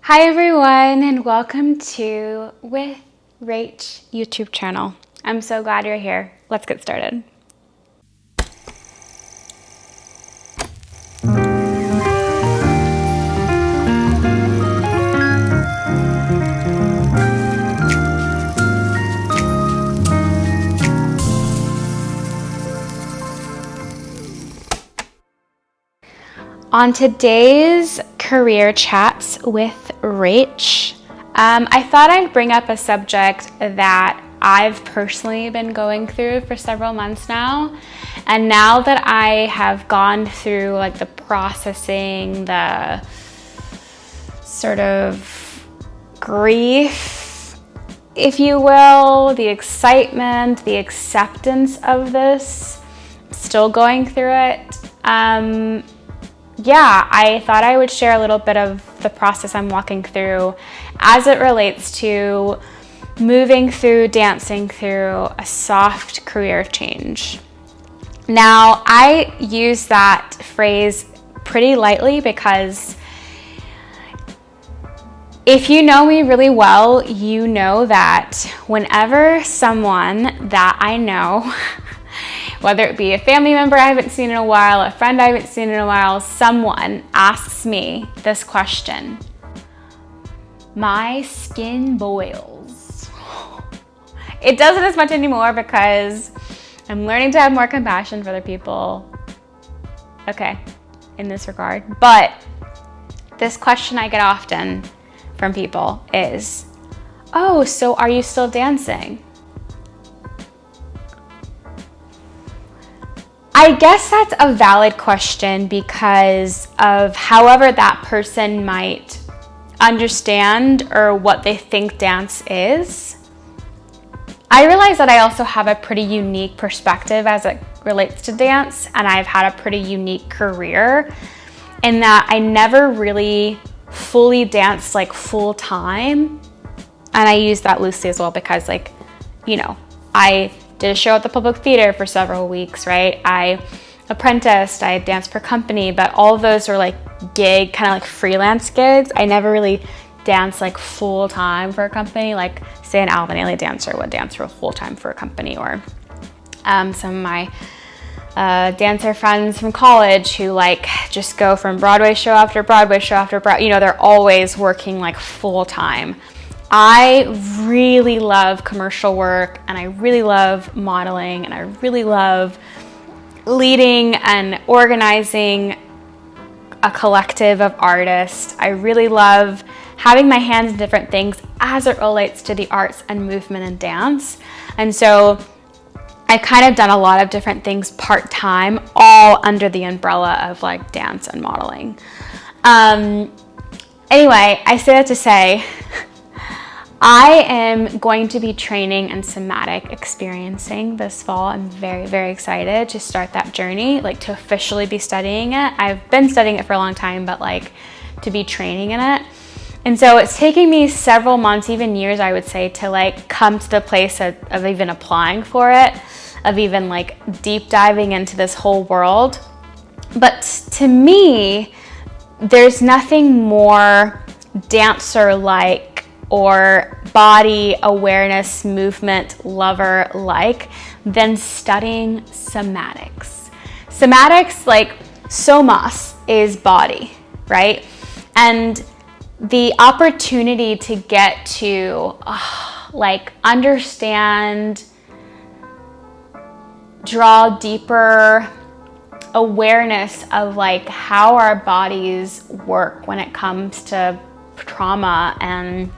Hi everyone, and welcome to With Rach YouTube channel. I'm so glad you're here. Let's get started. On today's Career Chats with Rach, I thought I'd bring up a subject that I've personally been going through for several months now. And now that I have gone through like the processing, the sort of grief, if you will, the excitement, the acceptance of this, still going through it. I thought I would share a little bit of the process I'm walking through as it relates to moving through, dancing through a soft career change. Now, I use that phrase pretty lightly because if you know me really well, you know that whenever someone that I know whether it be a family member I haven't seen in a while, a friend I haven't seen in a while, someone asks me this question, my skin boils. It doesn't as much anymore because I'm learning to have more compassion for other people. Okay, in this regard. But this question I get often from people is, oh, so are you still dancing? I guess that's a valid question because of however that person might understand or what they think dance is. I realize that I also have a pretty unique perspective as it relates to dance, and I've had a pretty unique career in that I never really fully danced like full time. And I use that loosely as well because I did a show at the public theater for several weeks, right? I apprenticed, I danced per company, but all of those were like gig, kind of like freelance gigs. I never really danced like full time for a company, like say an Alvin Ailey dancer would dance for full time for a company, or some of my dancer friends from college who like just go from Broadway show after Broadway show after Broadway, they're always working like full time. I really love commercial work, and I really love modeling, and I really love leading and organizing a collective of artists. I really love having my hands in different things as it relates to the arts and movement and dance. And so I've kind of done a lot of different things part-time, all under the umbrella of like dance and modeling. Anyway, I say that to say, I am going to be training in somatic experiencing this fall. I'm very, very excited to start that journey, like to officially be studying it. I've been studying it for a long time, but like to be training in it. And so it's taking me several months, even years, I would say, to like come to the place of even applying for it, of even like deep diving into this whole world. But to me, there's nothing more dancer-like or body awareness movement lover like than studying somatics. Somatics, like somas is body, right? And the opportunity to get to like understand, draw deeper awareness of like how our bodies work when it comes to trauma and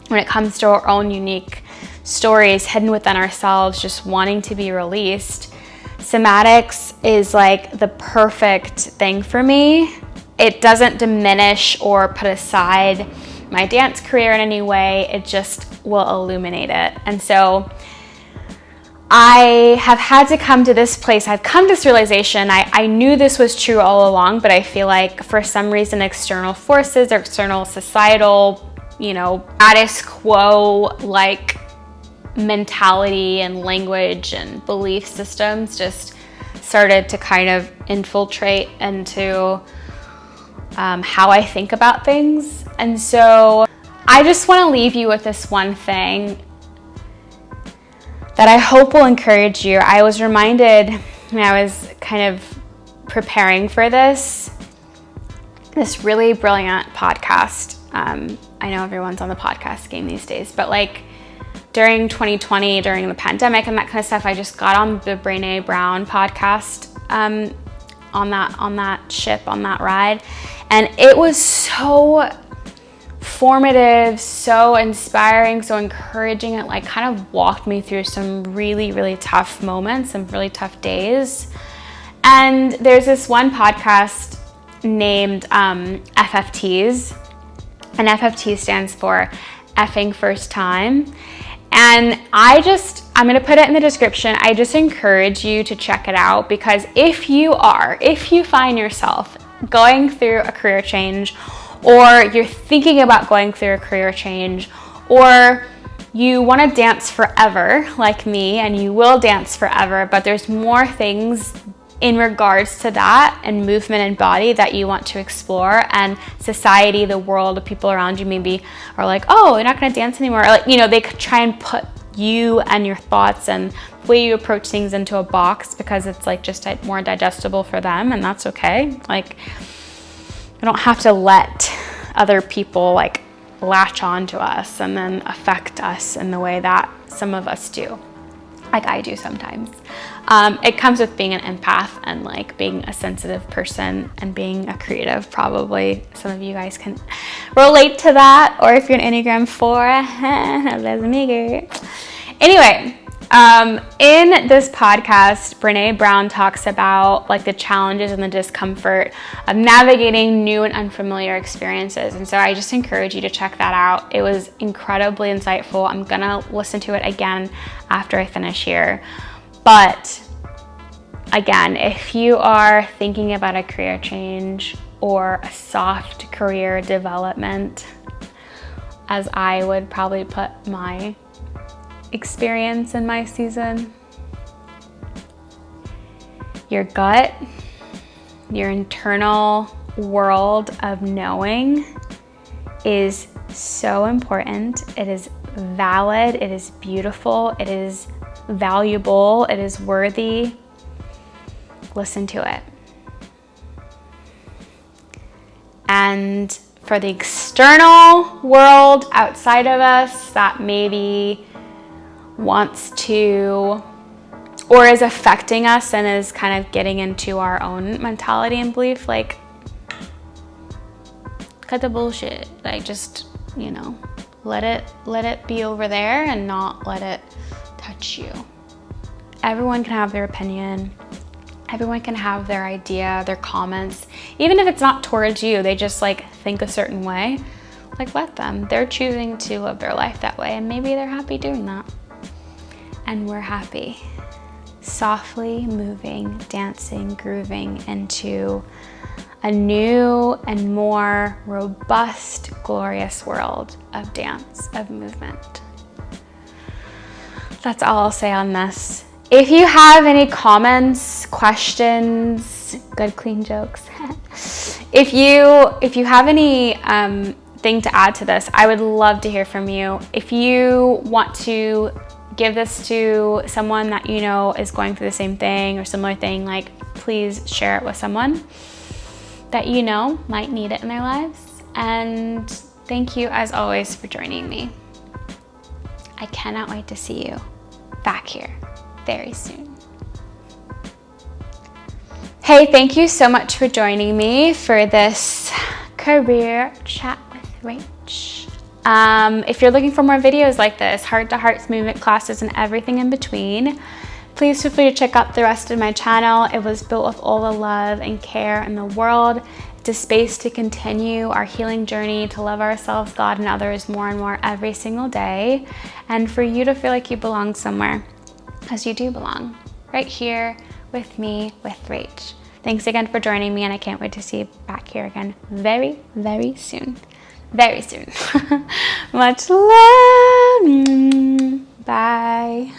when it comes to our own unique stories hidden within ourselves, just wanting to be released. Somatics is like the perfect thing for me. It doesn't diminish or put aside my dance career in any way. It just will illuminate it. And so I have had to come to this place. I've come to this realization. I knew this was true all along, but I feel like for some reason external forces or external societal status quo like mentality and language and belief systems just started to kind of infiltrate into how I think about things. And so I just want to leave you with this one thing that I hope will encourage you. I was reminded when I was kind of preparing for this really brilliant podcast. I know everyone's on the podcast game these days, but like during 2020, during the pandemic and that kind of stuff, I just got on the Brene Brown podcast on that ride. And it was so formative, so inspiring, so encouraging. It like kind of walked me through some really, really tough moments, some really tough days. And there's this one podcast named FFTs, and FFT stands for effing first time. And I'm going to put it in the description. I just encourage you to check it out, because if you find yourself going through a career change, or you're thinking about going through a career change, or you want to dance forever like me, and you will dance forever, but there's more things in regards to that and movement and body that you want to explore, and society, the world, the people around you maybe are like, oh, you're not going to dance anymore. Or like, they could try and put you and your thoughts and the way you approach things into a box because it's like just more digestible for them, and that's okay. Like, we don't have to let other people like latch on to us and then affect us in the way that some of us do, like I do sometimes. It comes with being an empath and like being a sensitive person and being a creative. Probably some of you guys can relate to that, or if you're an Enneagram 4, that's me, girl. Anyway, in this podcast, Brene Brown talks about like the challenges and the discomfort of navigating new and unfamiliar experiences. And so I just encourage you to check that out. It was incredibly insightful. I'm gonna listen to it again after I finish here. But again, if you are thinking about a career change or a soft career development, as I would probably put my experience in my season, your gut, your internal world of knowing is so important. It is valid, it is beautiful, it is valuable, it is worthy. Listen to it. And for the external world outside of us that maybe wants to, or is affecting us and is kind of getting into our own mentality and belief, like, cut the bullshit. Like, just, let it be over there and not let it touch you. Everyone can have their opinion. Everyone can have their idea, their comments. Even if it's not towards you, they just like think a certain way. Like, let them. They're choosing to live their life that way, and maybe they're happy doing that. And we're happy. Softly moving, dancing, grooving into a new and more robust, glorious world of dance, of movement. That's all I'll say on this. If you have any comments, questions, good clean jokes, if you have any thing to add to this, I would love to hear from you. If you want to give this to someone that you know is going through the same thing or similar thing, like, please share it with someone that you know might need it in their lives. And thank you as always for joining me. I cannot wait to see you back here very soon. Hey, thank you so much for joining me for this career chat with Rach. If you're looking for more videos like this, heart-to-hearts, movement classes, and everything in between, please feel free to check out the rest of my channel. It was built with all the love and care in the world. It's a space to continue our healing journey, to love ourselves, God, and others more and more every single day, and for you to feel like you belong somewhere, because you do belong, right here with me, with Rach. Thanks again for joining me, and I can't wait to see you back here again very, very soon. Very soon. Much love. Bye.